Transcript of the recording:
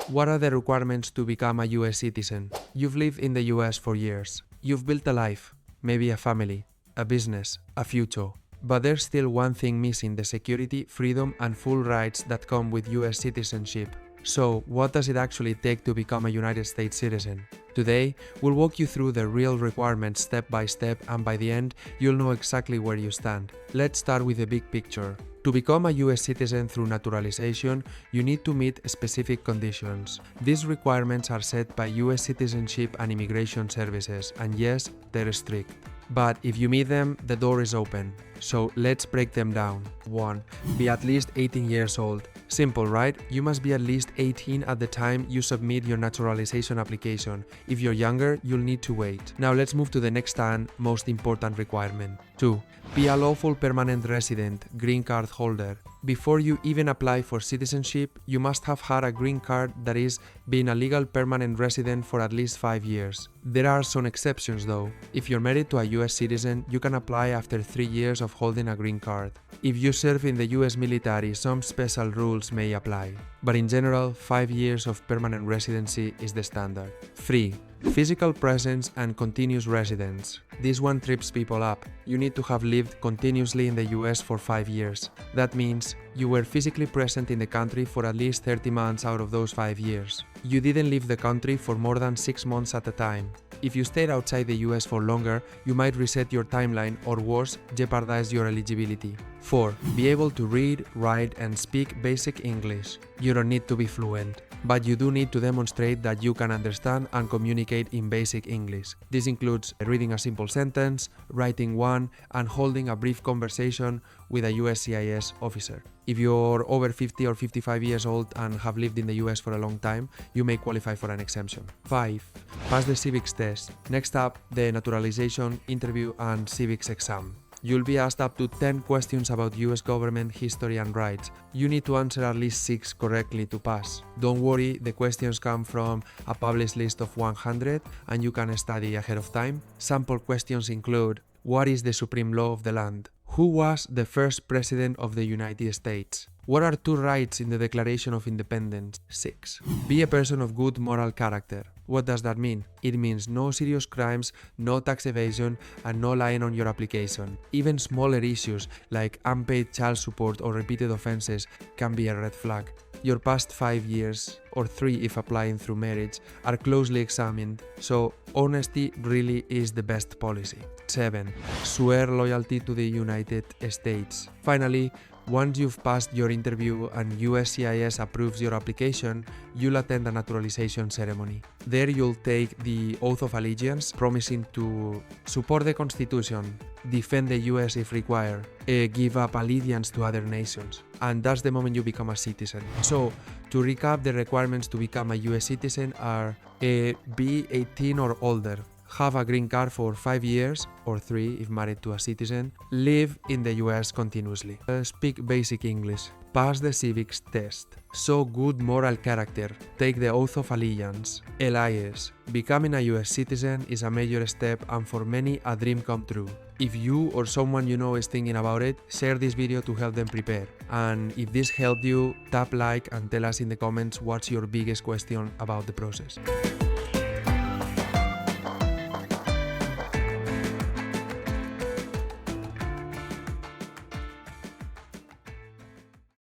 What are the requirements to become a US citizen? You've lived in the US for years. You've built a life, maybe a family, a business, a future. But there's still one thing missing: the security, freedom, and full rights that come with US citizenship. So, what does it actually take to become a United States citizen? Today, we'll walk you through the real requirements step by step, and by the end, you'll know exactly where you stand. Let's start with the big picture. To become a US citizen through naturalization, you need to meet specific conditions. These requirements are set by US Citizenship and Immigration Services, and yes, they're strict. But if you meet them, the door is open. So let's break them down. 1. Be at least 18 years old. Simple, right? You must be at least 18 at the time you submit your naturalization application. If you're younger, you'll need to wait. Now let's move to the next and most important requirement. 2. Be a lawful permanent resident, green card holder. Before you even apply for citizenship, you must have had a green card, that is, being a legal permanent resident for at least 5 years. There are some exceptions though. If you're married to a US citizen, you can apply after 3 years of holding a green card. If you serve in the US military, some special rules may apply. But in general, 5 years of permanent residency is the standard. 3. Physical presence and continuous residence. This one trips people up. You need to have lived continuously in the US for 5 years. That means you were physically present in the country for at least 30 months out of those 5 years. You didn't leave the country for more than 6 months at a time. If you stayed outside the US for longer, you might reset your timeline or worse, jeopardize your eligibility. 4. Be able to read, write, and speak basic English. You don't need to be fluent, but you do need to demonstrate that you can understand and communicate in basic English. This includes reading a simple sentence, writing one, and holding a brief conversation with a USCIS officer. If you're over 50 or 55 years old and have lived in the US for a long time, you may qualify for an exemption. 5. Pass the civics test. Next up, the naturalization, interview, and civics exam. You'll be asked up to 10 questions about US government history and rights. You need to answer at least 6 correctly to pass. Don't worry, the questions come from a published list of 100 and you can study ahead of time. Sample questions include: what is the supreme law of the land? Who was the first president of the United States? What are 2 rights in the Declaration of Independence? 6. Be a person of good moral character. What does that mean? It means no serious crimes, no tax evasion, and no lying on your application. Even smaller issues like unpaid child support or repeated offenses can be a red flag. Your past 5 years, or 3 if applying through marriage, are closely examined, so honesty really is the best policy. 7. Swear loyalty to the United States. Finally, once you've passed your interview and USCIS approves your application, you'll attend a naturalization ceremony. There you'll take the oath of allegiance, promising to support the Constitution, defend the US if required, give up allegiance to other nations. And that's the moment you become a citizen. So, to recap, the requirements to become a US citizen are be 18 or older, have a green card for 5 years, or 3 if married to a citizen, live in the US continuously, speak basic English, pass the civics test, show good moral character, take the oath of allegiance. LIS. Becoming a US citizen is a major step and for many a dream come true. If you or someone you know is thinking about it, share this video to help them prepare. And if this helped you, tap like and tell us in the comments what's your biggest question about the process.